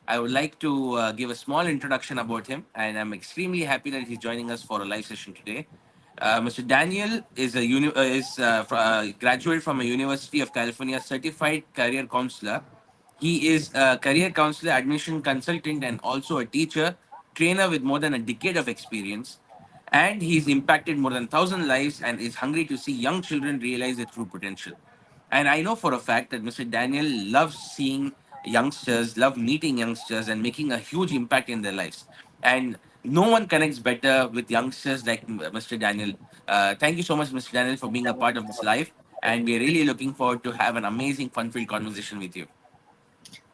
I would like to give a small introduction about him, and I'm extremely happy that he's joining us for a live session today. Mr. Daniel is graduate from a University of California certified career counselor. He is a career counselor, admission consultant, and also a teacher, trainer with more than a decade of experience. And he's impacted more than 1,000 lives and is hungry to see young children realize their true potential. And I know for a fact that Mr. Daniel loves seeing youngsters, love meeting youngsters, and making a huge impact in their lives. And no one connects better with youngsters like Mr. Daniel. Thank you so much, Mr. Daniel, for being a part of this live. And we're really looking forward to have an amazing, fun-filled conversation with you.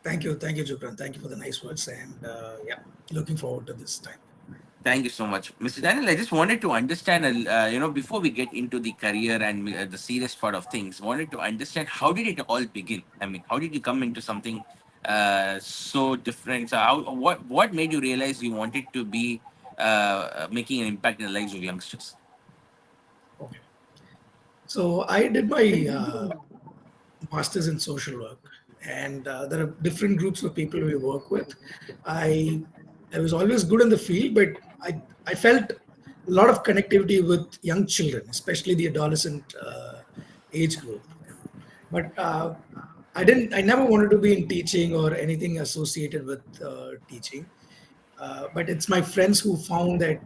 Thank you, Jubran. Thank you for the nice words, and yeah, looking forward to this time. Thank you so much, Mr. Daniel. I just wanted to understand, before we get into the career and the serious part of things, wanted to understand how did it all begin? I mean, how did you come into something so different? So, what made you realize you wanted to be making an impact in the lives of youngsters? Okay, so I did my master's in social work, and there are different groups of people we work with. I I was always good in the field, but I felt a lot of connectivity with young children, especially the adolescent age group. But I never wanted to be in teaching or anything associated with teaching. But it's my friends who found that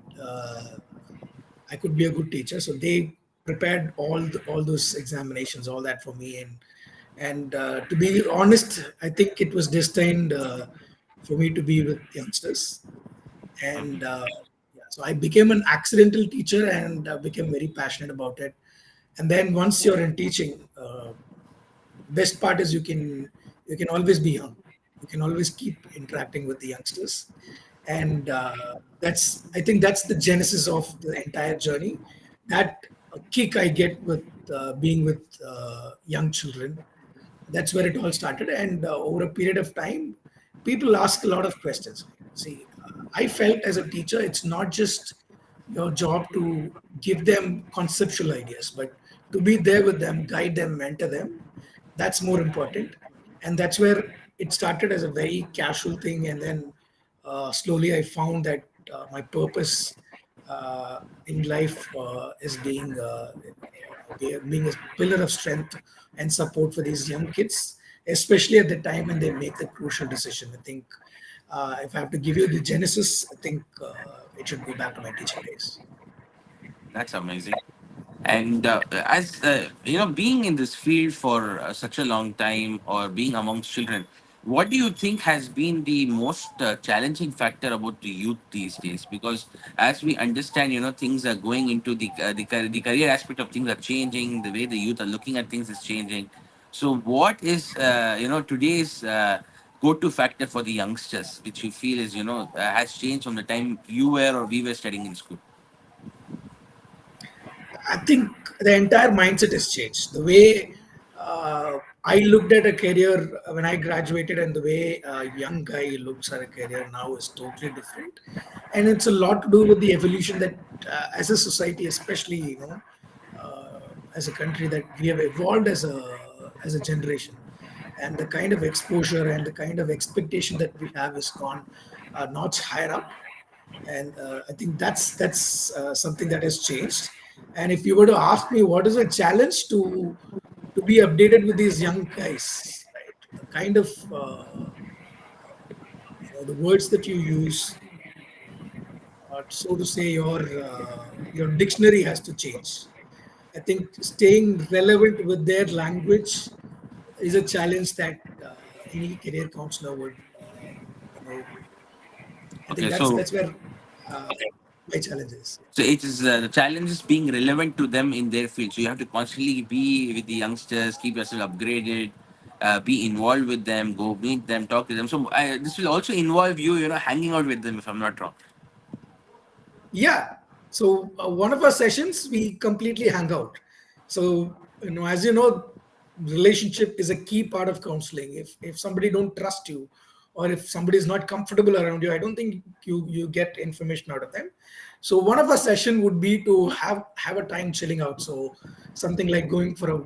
I could be a good teacher, so they prepared all those examinations, all that for me. And to be honest, I think it was destined for me to be with youngsters. And yeah, so I became an accidental teacher and became very passionate about it. And then once you're in teaching, best part is you can always be young. You can always keep interacting with the youngsters, and that's I think that's the genesis of the entire journey. That kick I get with being with young children, that's where it all started. And over a period of time, people ask a lot of questions. See, I felt as a teacher, it's not just your job to give them conceptual ideas, but to be there with them, guide them, mentor them. That's more important. And that's where it started as a very casual thing. And then slowly I found that my purpose in life is being a pillar of strength and support for these young kids, especially at the time when they make the crucial decision. I think if I have to give you the genesis, I think it should go back to my teaching days. That's amazing. And as being in this field for such a long time, or being amongst children, what do you think has been the most challenging factor about the youth these days? Because as we understand, things are going into the career aspect of things are changing. The way the youth are looking at things is changing. So, what is today's go-to factor for the youngsters, which you feel is has changed from the time you were or we were studying in school? I think the entire mindset has changed. The way I looked at a career when I graduated and the way a young guy looks at a career now is totally different. And it's a lot to do with the evolution that as a society, especially, as a country, that we have evolved as a generation. And the kind of exposure and the kind of expectation that we have is gone a notch higher up. And I think that's something that has changed. And if you were to ask me what is a challenge to be updated with these young guys, right, the kind of the words that you use, so to say, your dictionary has to change. I think staying relevant with their language is a challenge that any career counselor would you know I think Okay, that's where uh, my challenge is. so it is the challenge is being relevant to them in their field. So you have to constantly be with the youngsters, keep yourself upgraded, be involved with them, go meet them, talk to them. So this will also involve you, hanging out with them, if I'm not wrong. Yeah. So one of our sessions, we completely hang out. So as you know, relationship is a key part of counseling. If somebody don't trust you, or if somebody is not comfortable around you, I don't think you get information out of them. So one of our session would be to have a time chilling out. So something like going for a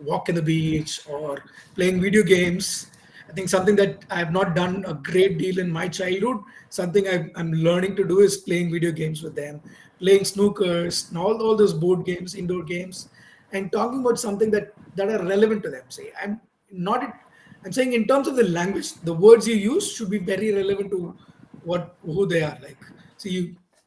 walk in the beach or playing video games. I think something that I have not done a great deal in my childhood, something I'm learning to do is playing video games with them, playing snookers, and all those board games, indoor games, and talking about something that are relevant to them. Say, not, I'm saying in terms of the language, the words you use should be very relevant to what who they are like. So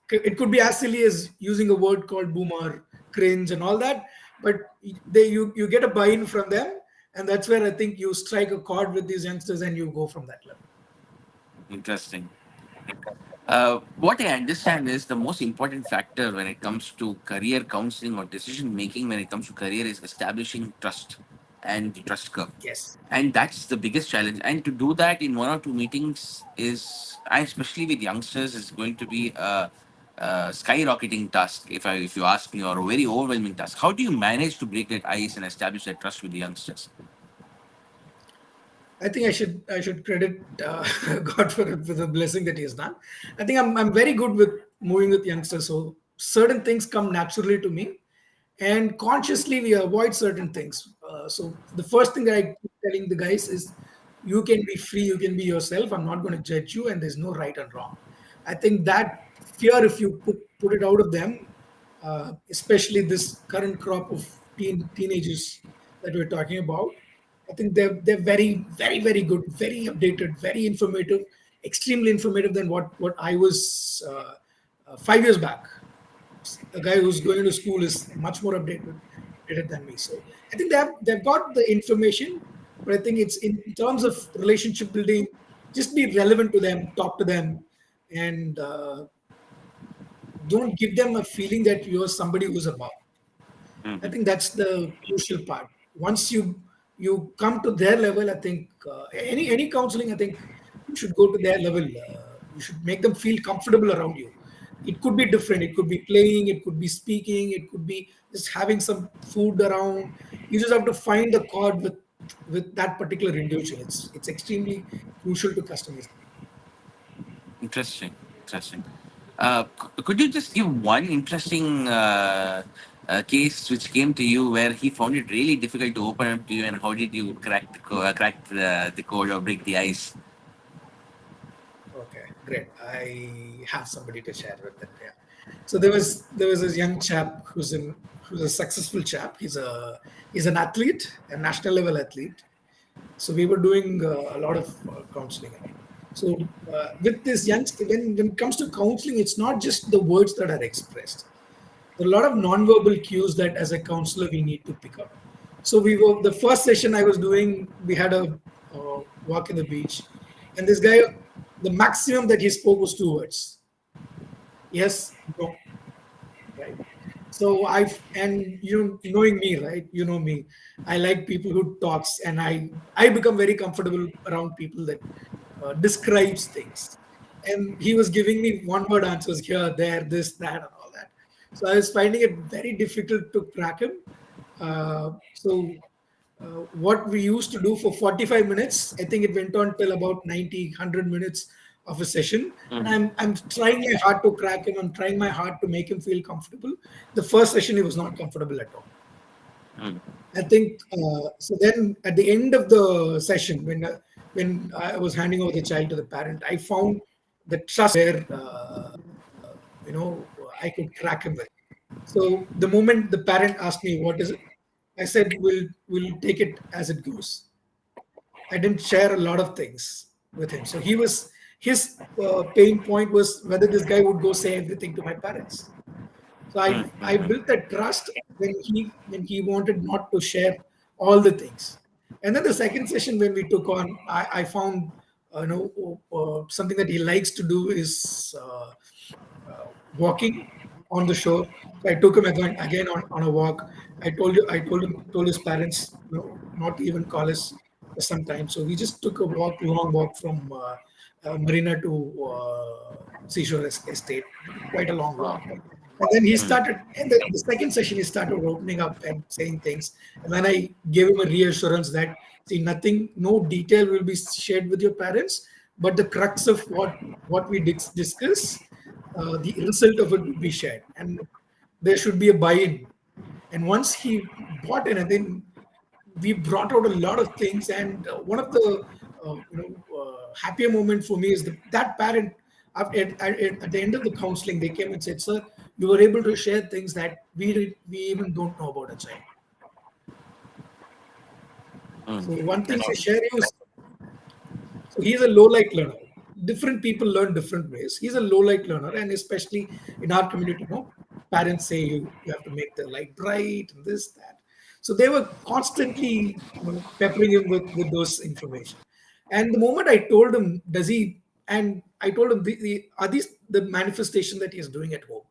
it could be as silly as using a word called boomer, cringe, and all that, but you get a buy-in from them, and that's where I think you strike a chord with these youngsters and you go from that level. Interesting. What I understand is the most important factor when it comes to career counseling or decision making when it comes to career is establishing trust and the trust curve. Yes. And that's the biggest challenge. And to do that in one or two meetings is, and especially with youngsters, is going to be a skyrocketing task. If you ask me, or a very overwhelming task. How do you manage to break that ice and establish that trust with the youngsters? I think I should credit God for the blessing that He has done. I think I'm very good with moving with youngsters, so certain things come naturally to me, and consciously we avoid certain things. So the first thing that I keep telling the guys is, you can be free, you can be yourself. I'm not going to judge you, and there's no right and wrong. I think that fear, if you put it out of them, especially this current crop of teenagers that we're talking about, I think they're very good, very updated, very informative, extremely informative than what I was 5 years back. A guy who's going to school is much more updated than me. So I think they've got the information, but I think it's in terms of relationship building, just be relevant to them, talk to them, and don't give them a feeling that you're somebody who's above. I Mhm. think that's the crucial part. Once you come to their level, I think any counseling, I think you should go to their level. You should make them feel comfortable around you. It could be different. It could be playing. It could be speaking. It could be just having some food around. You just have to find the chord with that particular individual. It's extremely crucial to customize. Interesting. Interesting. Could you just give one interesting case which came to you where he found it really difficult to open up to you, and how did you crack the code or break the ice? Okay, great. I have somebody to share with that. Yeah. So there was this young chap who's a successful chap. He's an athlete, a national level athlete. So we were doing a lot of counseling and all. So with this youngster, when it comes to counseling, it's not just the words that are expressed. There are a lot of non-verbal cues that as a counselor we need to pick up. So we were the first session I was doing. We had a walk in the beach, and this guy, the maximum that he spoke was two words: yes, no, right? So and knowing me, right? You know me. I like people who talks, and I become very comfortable around people that describes things. And he was giving me one word answers here, there, this, that, and all that. So I was finding it very difficult to crack him. So what we used to do for 45 minutes, I think it went on till about 90, 100 minutes of a session. And Mhm. I'm trying my hard to crack him. I'm trying my hard to make him feel comfortable. The first session, he was not comfortable at all. Mm. I think so. Then at the end of the session, when I was handing over the child to the parent, I found the trust where I could crack him with. So the moment the parent asked me what is it, I said we'll take it as it goes. I didn't share a lot of things with him. So his pain point was whether this guy would go say everything to my parents. So Mm, I mm, built that trust when he wanted not to share all the things. And then the second session when we took on, I found something that he likes to do is walking on the shore. So I took him again on a walk. I told his parents not to even call us for some time. So we just took a long walk from Marina to Seashore Estate, quite a long wow. walk. And then he Mm, started, and the second session, he started opening up and saying things. And then I gave him a reassurance that, see, nothing, no detail will be shared with your parents, but the crux of what we discuss, the result of it would be shared. And there should be a buy in. And once he bought in, and then we brought out a lot of things. And one of the happier moment for me is that parent at the end of the counseling they came and said, "Sir, you were able to share things that we even don't know about a child." Mm. So one thing they That's share is, so he's a low light learner. Different people learn different ways. He's a low light learner, and especially in our community, parents say you have to make the light bright and this that. So they were constantly peppering him with those information. And the moment I told him, does he? And I told him, are these the manifestation that he is doing at home?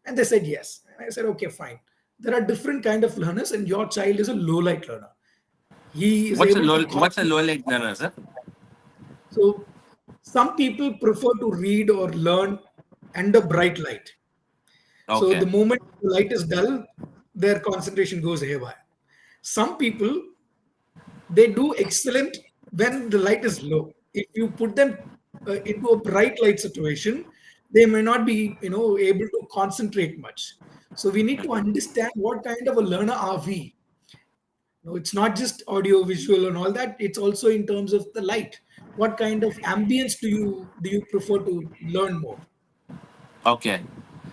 And they said yes. And I said, okay, fine. There are different kind of learners, and your child is a low light learner. He is able to what's a low light learner, sir? so some people prefer to read or learn under bright light. So Okay. the moment the light is dull, their concentration goes haywire. Some people they do excellent when the light is low. If you put them into a bright light situation, they may not be able to concentrate much. So we need to understand what kind of a learner are we. No, it's not just audio, visual, and all that. It's also in terms of the light. What kind of ambience do you prefer to learn more? Okay.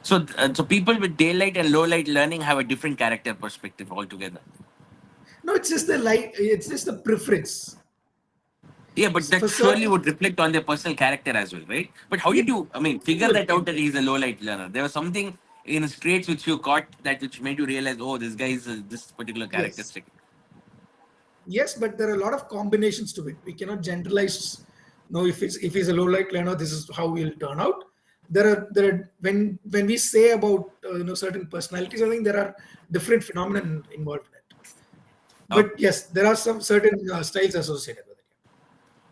So people with daylight and low light learning have a different character perspective altogether. No, it's just the light. It's just the preference. Yeah, but that For surely certain, would reflect on their personal character as well, right? But how yeah, did you, I mean, figure it that will. out that he's a low light learner? There was something in his traits which you caught that which made you realize, oh, this guy is this particular Yes, characteristic. yes, but there are a lot of combinations to it. We cannot generalize. No, if he's a low light learner, this is how he'll turn out. There are when we say about certain personalities, I think there are different phenomena involved in it. But yes, there are some certain styles associated with it.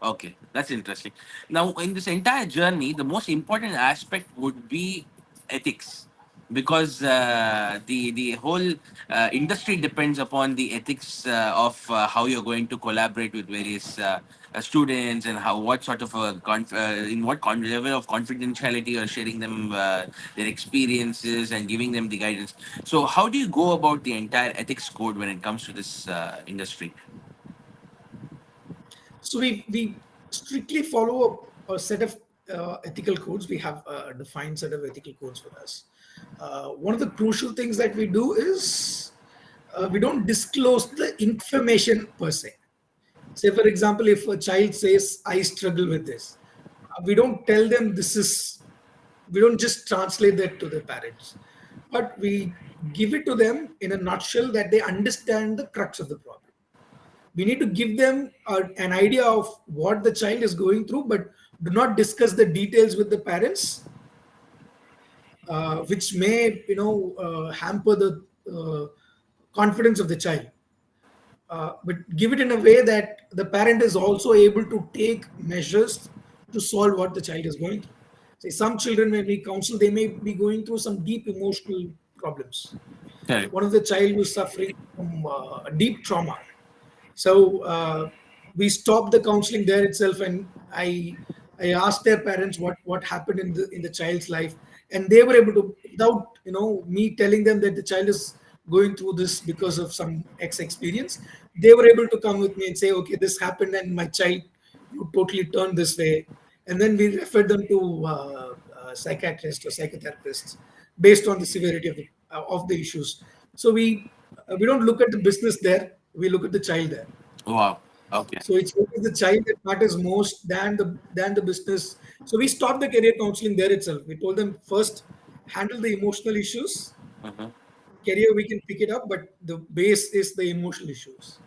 Okay, that's interesting. Now, in this entire journey, the most important aspect would be ethics, because the whole industry depends upon the ethics of how you're going to collaborate with various students, and how what sort of in what level of confidentiality you're sharing them their experiences and giving them the guidance. So, how do you go about the entire ethics code when it comes to this industry? So we strictly follow a set of ethical codes. We have a defined set of ethical codes for us. One of the crucial things that we do is we don't disclose the information per se. Say, for example, if a child says, "I struggle with this," we don't tell them this is. We don't just translate that to the parents, but we give it to them in a nutshell that they understand the crux of the problem. We need to give them an idea of what the child is going through, but do not discuss the details with the parents, which may hamper the confidence of the child. But give it in a way that the parent is also able to take measures to solve what the child is going through. Say some children, when we counsel, they may be going through some deep emotional problems. Correct. One of the child was suffering from a deep trauma. So we stopped the counseling there itself, and I asked their parents what happened in the child's life, and they were able to, without me telling them that the child is going through this because of some X experience, they were able to come with me and say, okay, this happened, and my child you totally turned this way, and then we referred them to psychiatrists or psychotherapists based on the severity of the issues. So we don't look at the business there, we look at the child there. Wow. Okay. So it's always the child that matters most than the business. So we stopped the career counseling there itself. We told them first handle the emotional issues. Mhm. Career we can pick it up, but the base is the emotional issues.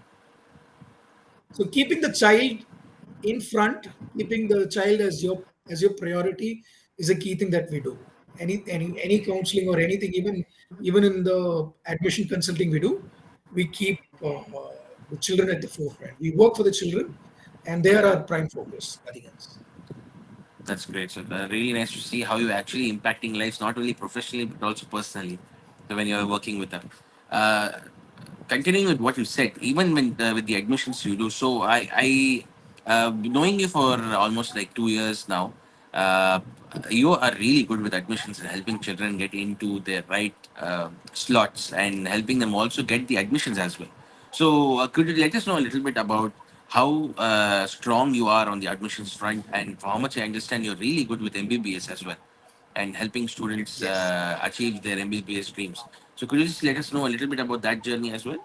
So keeping the child in front, keeping the child as your priority is a key thing that we do. Any counseling or anything, even in the admission consulting we do, we keep the children at the forefront. We work for the children, and they are our prime focus. Nothing else. That's great. So really nice to see how you're actually impacting lives, not only professionally but also personally, when you're working with them. Uh, Continuing with what you said, even when with the admissions you do. So knowing you for almost like 2 years now, uh, you are really good with admissions and helping children get into their right slots and helping them also get the admissions as well. So could you let us know a little bit about how strong you are on the admissions front, and for how much I understand you're really good with MBBS as well, and helping students Yes. achieve their MBBS dreams. So could you just let us know a little bit about that journey as well?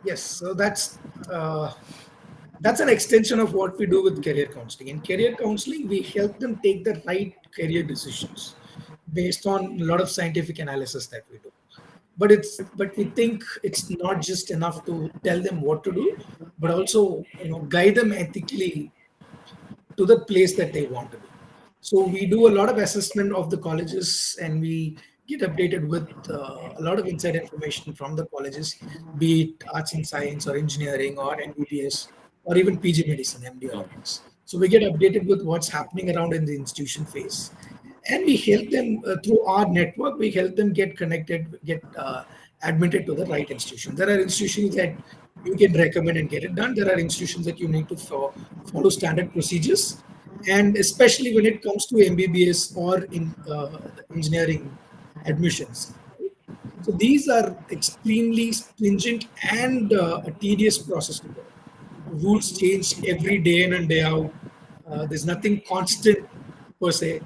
Yes. So that's an extension of what we do with career counseling. In career counseling, we help them take the right career decisions based on a lot of scientific analysis that we do. But we think it's not just enough to tell them what to do, but also guide them ethically to the place that they want to be. So we do a lot of assessment of the colleges, and we get updated with a lot of inside information from the colleges, be it arts and science or engineering or MBBS or even PG medicine, MD or No. MS. So we get updated with what's happening around in the institution phase, and we help them through our network. We help them get connected, get admitted to the right institution. There are institutions that you can recommend and get it done. There are institutions that you need to follow standard procedures, and especially when it comes to MBBS or in the engineering admissions. So these are extremely stringent and a tedious process to go. Rules change every day in and day out. There's nothing constant per se.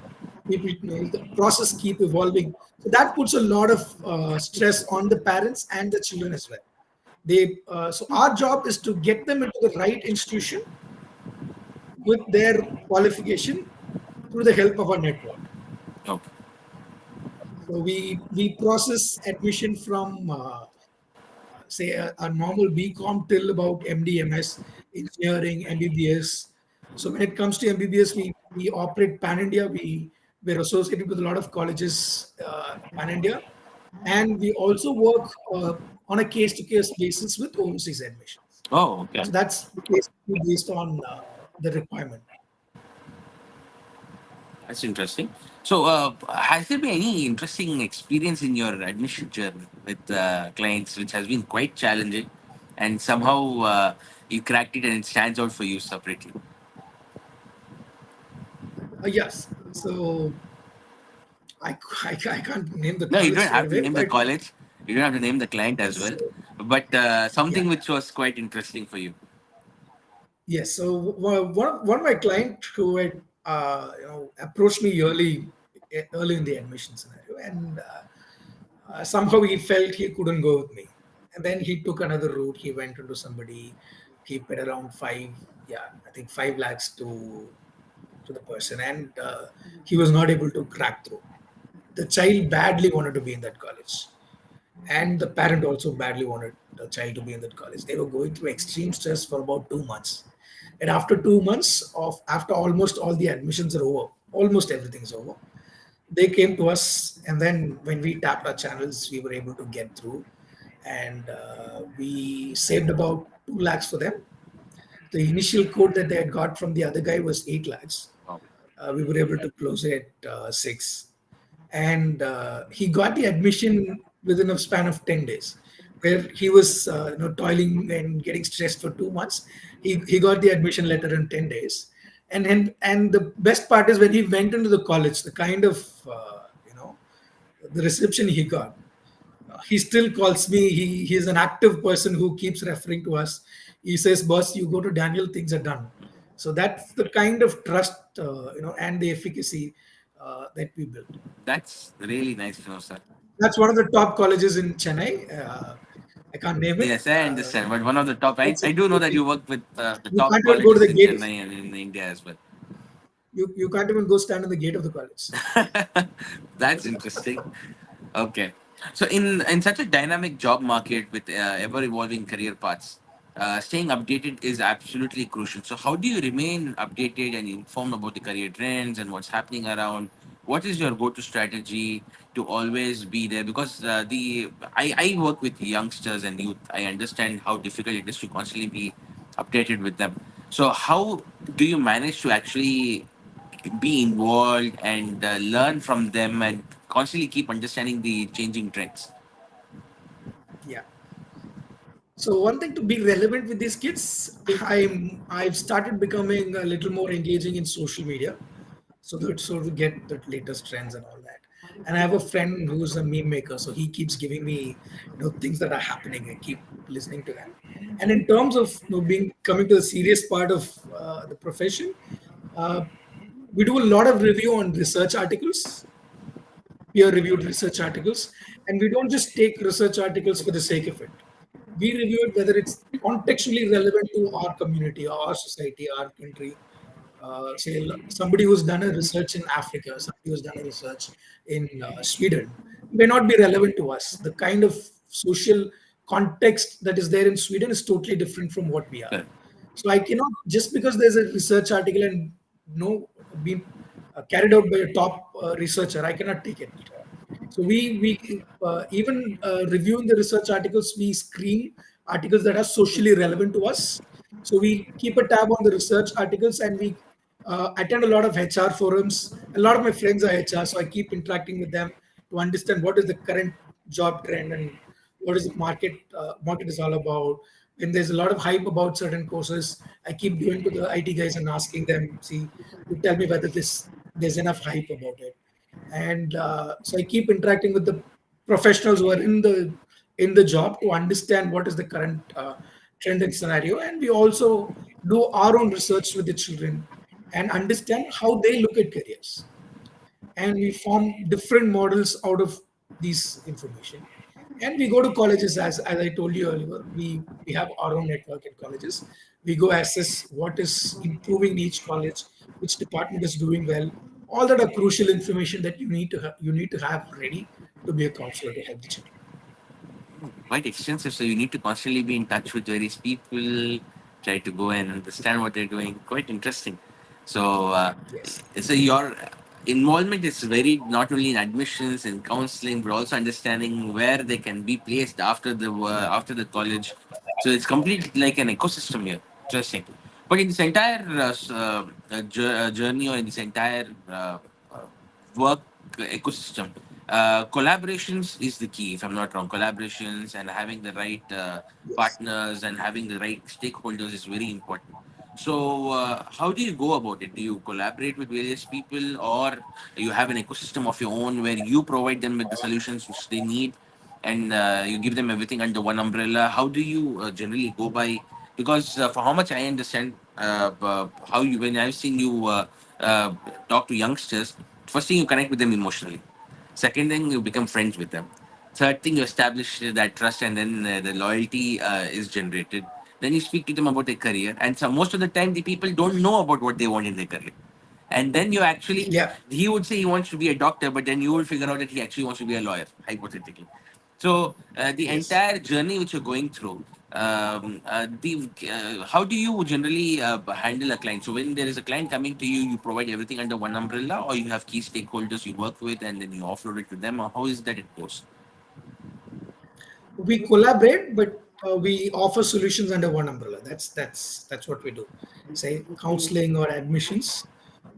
People, the process keep evolving. So that puts a lot of stress on the parents and the children as well. So our job is to get them into the right institution with their qualification through the help of our network. Okay. So we process admission from say a normal BCom till about MD, MS, engineering, MBBS. So when it comes to MBBS, we operate pan India. We're associated with a lot of colleges pan India, and we also work on a case to case basis with overseas admissions. Oh, okay. So that's basically based on the requirement. That's interesting. So, has there been any interesting experience in your admission journey with clients, which has been quite challenging, and somehow you cracked it and it stands out for you separately? Yes. So I can't name the No, you college don't straight have to away, name the but college. You don't have to name the client as yes. well. But Yeah. something which was quite interesting for you. Yes. So one of my client who had approached me early in the admission scenario, and somehow he felt he couldn't go with me, and then he took another route. He went into somebody. He paid around yeah, I think 5 lakhs to the person, and he was not able to crack through. The child badly wanted to be in that college, and the parent also badly wanted the child to be in that college. They were going through extreme stress for about 2 months, and after 2 months of after almost all the admissions are over, almost everything's over, they came to us, and then when we tapped our channels, we were able to get through, and we saved about 2 lakhs for them. The initial quote that they had got from the other guy was 8 lakhs. Wow. We were able to close it at six, and he got the admission within a span of 10 days, where he was toiling and getting stressed for 2 months. He got the admission letter in 10 days, and the best part is when he went into the college, the kind of the reception he got. He still calls me. He's an active person who keeps referring to us. He says, "Boss, you go to Daniel, things are done." So that's the kind of trust, and the efficacy that we built. That's really nice to know, sir. That's one of the top colleges in Chennai. I can't name it. Yes, I understand. But one of the top, I It's do know that you work with the you top can't even go to colleges the in gate. Chennai and in India as well. You can't even go stand in the gate of the college. That's interesting. Okay. So in such a dynamic job market with ever evolving career paths, staying updated is absolutely crucial. So how do you remain updated and informed about the career trends and what's happening around? What is your go-to strategy to always be there? Because I work with youngsters and youth. I understand how difficult it is to constantly be updated with them. So how do you manage to actually be involved and learn from them and constantly keep understanding the changing trends? Yeah. So one thing to be relevant with these kids, I've started becoming a little more engaging in social media, so to get the latest trends and all that. And I have a friend who's a meme maker, so he keeps giving me things that are happening. I keep listening to them. And in terms of being coming to the serious part of the profession, uh, we do a lot of review on research articles, peer reviewed research articles, and we don't just take research articles for the sake of it. We review it whether it's contextually relevant to our community, our society, our country. Say somebody who's done a research in Africa, somebody who's done a research in Sweden may not be relevant to us. The kind of social context that is there in Sweden is totally different from what we are. Correct. So I cannot, just because there's a research article and no being carried out by a top researcher, I cannot take it. So we even reviewing the research articles, we screen articles that are socially relevant to us. So we keep a tab on the research articles, and we attend a lot of HR forums. A lot of my friends are HR, so I keep interacting with them to understand what is the current job trend and what is the market is all about. When there's a lot of hype about certain courses, I keep going to the IT guys and asking them, see, you tell me whether this there's enough hype about it. And so I keep interacting with the professionals who are in the job to understand what is the current trend and scenario. And we also do our own research with the children and understand how they look at careers, and we form different models out of these information. And we go to colleges, as I told you earlier, we have our own network in colleges. We go assess what is improving in each college, which department is doing well. All that are crucial information that you need to have ready to be a counselor to help the children. Quite extensive. So you need to constantly be in touch with various people, try to go and understand what they're doing. Quite interesting. So, Yes. so your involvement is very not only in admissions and counseling, but also understanding where they can be placed after the college. So it's completely like an ecosystem here. Interesting. But in this entire journey, or in this entire work ecosystem, collaborations is the key, if I'm not wrong. Collaborations and having the right Yes. partners and having the right stakeholders is very important. So, how do you go about it? Do you collaborate with various people, or you have an ecosystem of your own where you provide them with the solutions which they need, and you give them everything under one umbrella? How do you generally go by? Because for how much I understand, how you when I've seen you uh, talk to youngsters, first thing you connect with them emotionally. Second thing, you become friends with them. Third thing, you establish that trust, and then the loyalty is generated. Then you speak to them about their career, and so most of the time, the people don't know about what they want in their career. And then you actually, Yeah. he would say he wants to be a doctor, but then you will figure out that he actually wants to be a lawyer, hypothetically. So the Yes. entire journey which you're going through, how do you generally handle a client? So when there is a client coming to you, you provide everything under one umbrella, or you have key stakeholders you work with, and then you offload it to them, or how is that it goes? We collaborate, but we offer solutions under one umbrella. That's what we do. Say counseling or admissions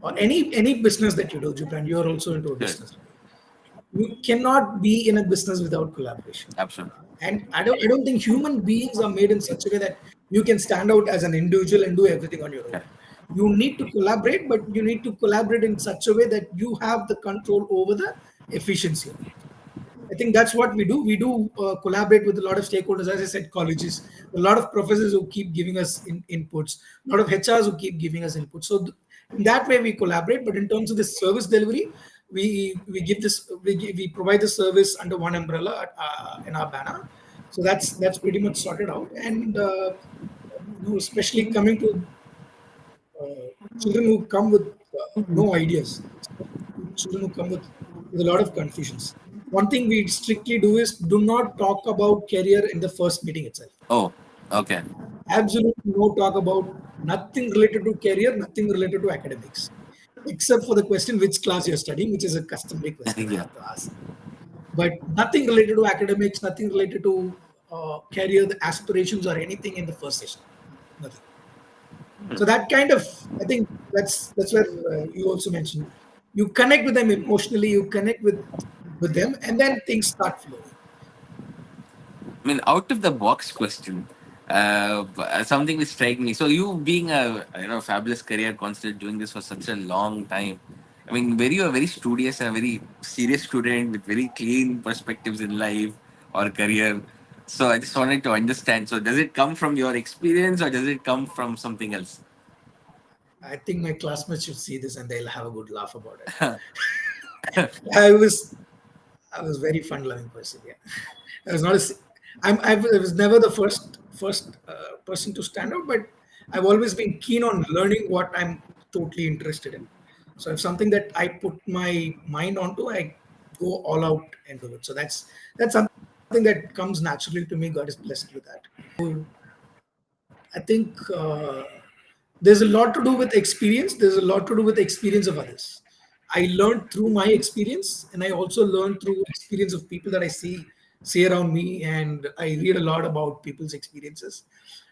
or any business that you do, Jubran. You are also into a Good. business, right? You cannot be in a business without collaboration. Absolutely. And I don't think human beings are made in such a way that you can stand out as an individual and do everything on your own. Correct. You need to collaborate, but you need to collaborate in such a way that you have the control over the efficiency of it. I think that's what we do. We do collaborate with a lot of stakeholders, as I said, colleges, a lot of professors who keep giving us inputs, a lot of HRs who keep giving us inputs. So in that way, we collaborate. But in terms of the service delivery, we provide the service under one umbrella in our banner. So that's pretty much sorted out. And especially coming to children who come with no ideas, children who come with a lot of confusions. One thing we strictly do is do not talk about career in the first meeting itself. Oh, okay. Absolutely no talk about nothing related to career, nothing related to academics, except for the question which class you're studying, which is a customary question I Yeah. have to ask. But nothing related to academics, nothing related to career, the aspirations, or anything in the first session. Nothing. So that kind of, I think that's where you also mentioned, you connect with them emotionally, you connect with them, and then things start flowing. I mean, out of the box question, something which strike me. So you being a fabulous career counselor, doing this for such a long time. I mean, were you a very studious and a very serious student with very clean perspectives in life or career? So I just wanted to understand. So does it come from your experience or does it come from something else? I think my classmates should see this and they'll have a good laugh about it. I was I was very fun loving person. Yeah, I was not a. I was never the first person to stand out, but I've always been keen on learning what I'm totally interested in. So if something that I put my mind onto, I go all out and do it. So that's something that comes naturally to me. God is blessed with that. So I think there's a lot to do with experience. There's a lot to do with the experience of others. I learned through my experience, and I also learned through experience of people that I see around me, and I read a lot about people's experiences.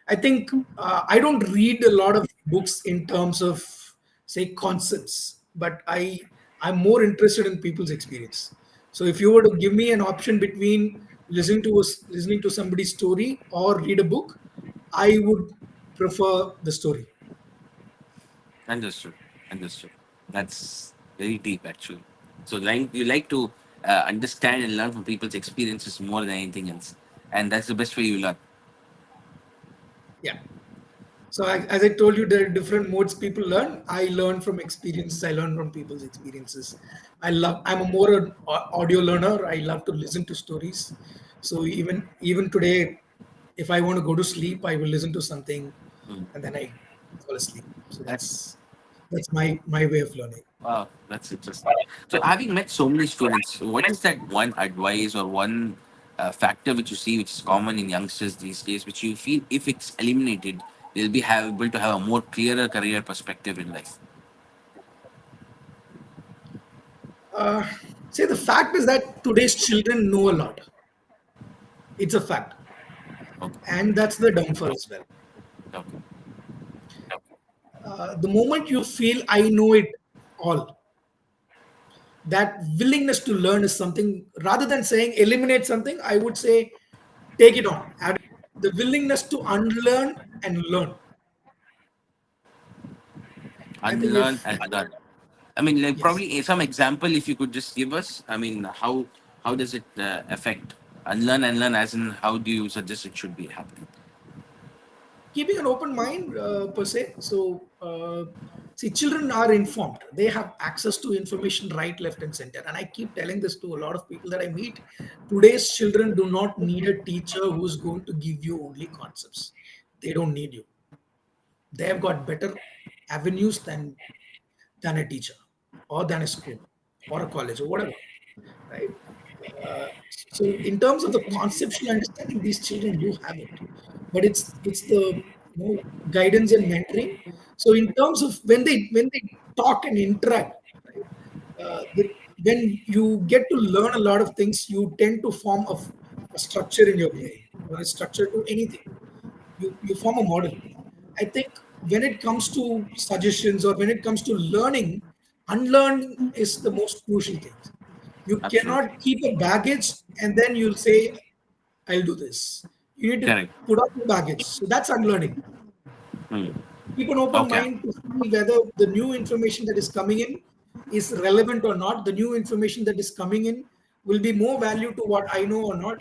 I think I don't read a lot of books in terms of say concepts, but I'm more interested in people's experience. So if you were to give me an option between listening to somebody's story or read a book, I would prefer the story. Understood. Understood. That's very deep, actually. So, like you like to understand and learn from people's experiences more than anything else, and that's the best way you learn. Yeah. So as I told you, there are different modes people learn. I learn from experiences. I learn from people's experiences. I'm a more an audio learner. I love to listen to stories. So even today, if I want to go to sleep, I will listen to something, Mm. and then I fall asleep. So That's that's my way of learning. wow. That's interesting. So, having met so many students, what is that one advice or one factor which you see which is common in youngsters these days, which you feel if it's eliminated, they'll be able to have a more clearer career perspective in life? Uh, say the fact is that today's children know a lot. It's a fact, Okay. and that's the downfall as well. Okay. The moment you feel I know it all, that willingness to learn is something rather than saying eliminate something, I would say take it on. Add the willingness to unlearn and learn. I think Unlearn if and learn. I mean, like yes, probably some example if you could just give us. I mean, how does it affect unlearn and learn? As in, how do you suggest it should be happening? keeping an open mind per se. So see, children are informed. They have access to information right, left, and center. And I keep telling this to a lot of people that I meet. Today's children do not need a teacher who's going to give you only concepts. They don't need you. They have got better avenues than a teacher or than a school or a college or whatever, right? So in terms of the conceptual understanding, these children do have it, but it's the guidance and mentoring. So in terms of when they talk and interact, right? When you get to learn a lot of things, you tend to form a structure in your brain or a structure to anything. You form a model. I think when it comes to suggestions or when it comes to learning, unlearning is the most crucial thing. You Absolutely cannot keep a baggage and then you'll say, I'll do this. You need to correct. put up the baggage. So that's unlearning. Hmm. Keep an open Okay. mind to see whether the new information that is coming in is relevant or not. The new information that is coming in will be more value to what I know or not,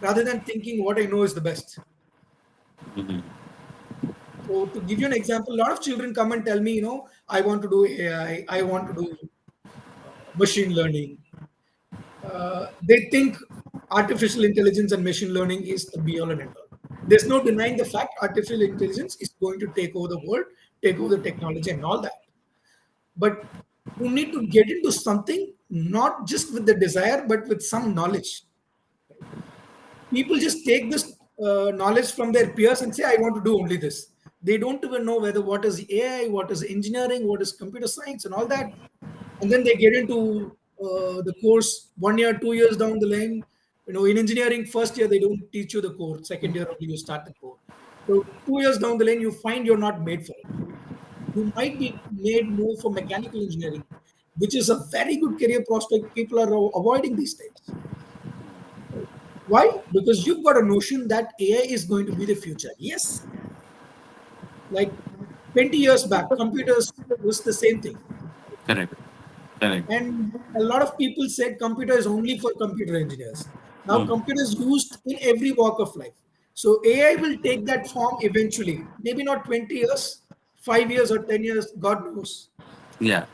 rather than thinking what I know is the best. Hmm. So to give you an example, a lot of children come and tell me, I want to do AI, I want to do machine learning. They think artificial intelligence and machine learning is the be all and end all. There's no denying the fact artificial intelligence is going to take over the world, take over the technology and all that. But you need to get into something not just with the desire, but with some knowledge. People just take this knowledge from their peers and say, I want to do only this. They don't even know whether what is AI, what is engineering, what is computer science, and all that. And then they get into the course 1 year, 2 years down the line. In engineering, first year they don't teach you the core. Second year only you start the core. So 2 years down the line, you find you're not made for it. You might be made more for mechanical engineering, which is a very good career prospect people are avoiding these days. Why? Because you've got a notion that AI is going to be the future. Yes, like 20 years back, computers was the same thing. Correct. Correct. And a lot of people said computer is only for computer engineers. Now, computers used in every walk of life. So AI will take that form eventually. Maybe not 20 years, 5 years or 10 years, God knows. Yeah.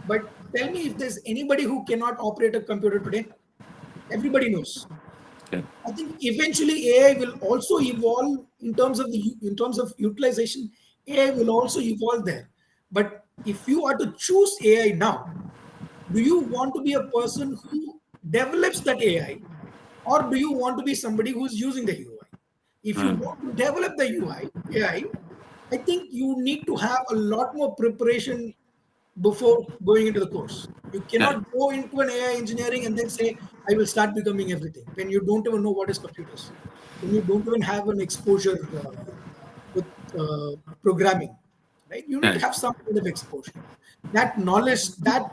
But tell me if there's anybody who cannot operate a computer today. Everybody knows. Okay. I think eventually AI will also evolve in terms of utilization. AI will also evolve there. But if you are to choose AI now, do you want to be a person who develops that AI, or do you want to be somebody who's using the UI? If you want to develop the UI AI, I think you need to have a lot more preparation before going into the course. You Correct. cannot go into an AI engineering and then say, I will start becoming everything when you don't even know what is computers, when you don't even have an exposure with programming, right? You need to Correct. have some kind of exposure. That knowledge, that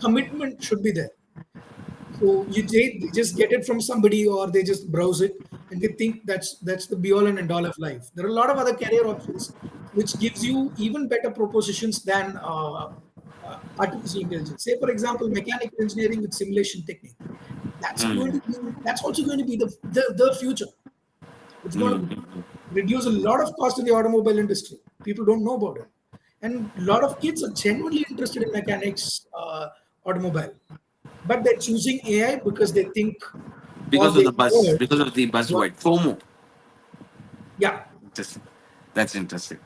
commitment should be there. So they just get it from somebody, or they just browse it and they think that's the be all and end all of life. There are a lot of other career options which gives you even better propositions than artificial intelligence. Say, for example, mechanical engineering with simulation technique. That's also going to be the future. It's going to reduce a lot of cost in the automobile industry. People don't know about it, and a lot of kids are genuinely interested in mechanics, automobile, but they're choosing AI because they think, or Because of they the buzz, heard. because of the Yeah, buzzword FOMO. yeah. Interesting. That's interesting.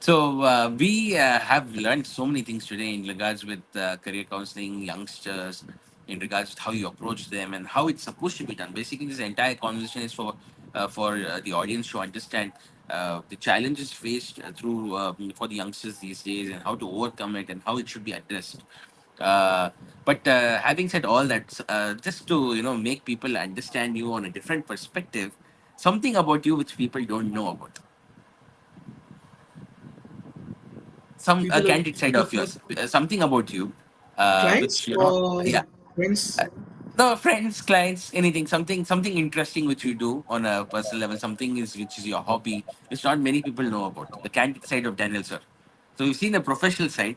So we have learned so many things today in regards with career counseling, youngsters, in regards to how you approach them and how it's supposed to be done. Basically, this entire conversation is for the audience to understand the challenges faced through for the youngsters these days and how to overcome it and how it should be addressed. But having said all that, just to make people understand you on a different perspective, something about you which people don't know about, some People are candid side of yours, something about you, clients which yeah, or friends. uh, no friends, clients, anything, something interesting which you do on a personal level, something is which is your hobby, which not many people know about, the candid side of Daniel sir. So we've seen the professional side,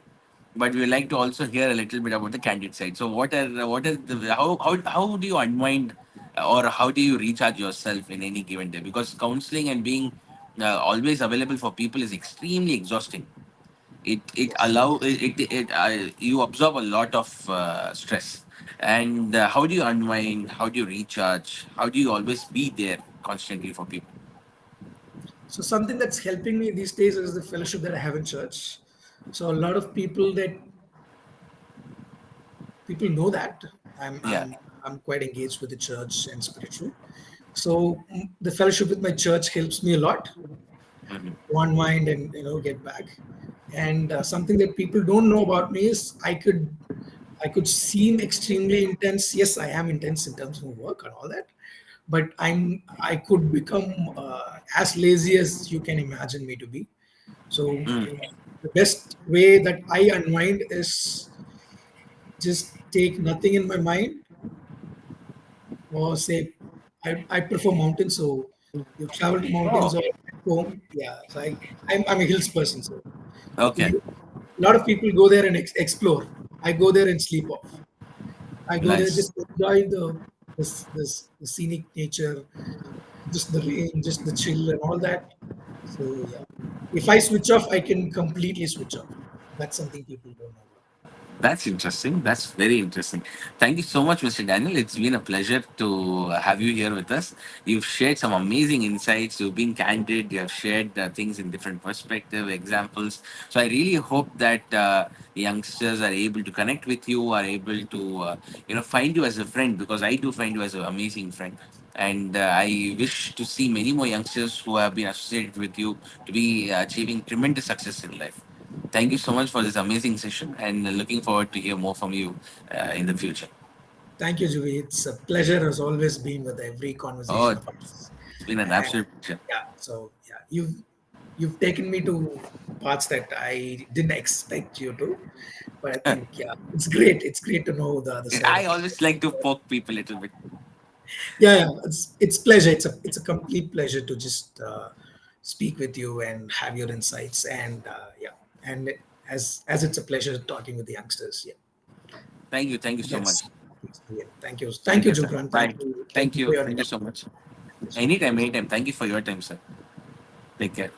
but we like to also hear a little bit about the candid side. So what are the how do you unwind or how do you recharge yourself in any given day? Because counseling and being always available for people is extremely exhausting. It Yes. allow it you absorb a lot of stress. And how do you unwind, how do you recharge, how do you always be there constantly for people? So something that's helping me these days is the fellowship that I have in church. So a lot of people know that I'm Yeah. I'm I'm quite engaged with the church and spiritual. So the fellowship with my church helps me a lot Mhm. to unwind and get back. And something that people don't know about me is I could seem extremely intense. Yes, I am intense in terms of work and all that, but I could become as lazy as you can imagine me to be. So the best way that I unwind is just take nothing in my mind, or say I prefer mountains. So you travel to mountains Oh, or at home. Yeah, so I'm a hills person. So okay. a lot of people go there and explore. I go there and sleep off. I go there Nice. just to enjoy the scenic nature, just the rain, just the chill and all that. So yeah, if I switch off, I can completely switch off. That's something people don't know about. That's interesting. That's very interesting. Thank you so much, Mr. Daniel. It's been a pleasure to have you here with us. You've shared some amazing insights. You've been candid. You have shared things in different perspective, examples. So I really hope that youngsters are able to connect with you, are able to find you as a friend, because I do find you as an amazing friend. And I wish to see many more youngsters who have been associated with you to be achieving tremendous success in life. Thank you so much for this amazing session, and looking forward to hear more from you in the future. Thank you, Juvi. It's a pleasure as always being with every Oh, conversation of ours. it's been an And absolute pleasure. yeah, so yeah, you've taken me to parts that I didn't expect you to, but I think yeah, it's great. It's great to know the other side I of you. always like to poke people a little bit. Yeah, yeah, it's pleasure. It's a complete pleasure to just speak with you and have your insights. And yeah, and as it's a pleasure talking with the youngsters. Yeah, Thank you so that's much. Thank you. Thank Thank you, you, sir. Jubran. Bye. Thank Thank you for you. your Thank you time. so much. Anytime, anytime. Thank you for your time, sir. Take care.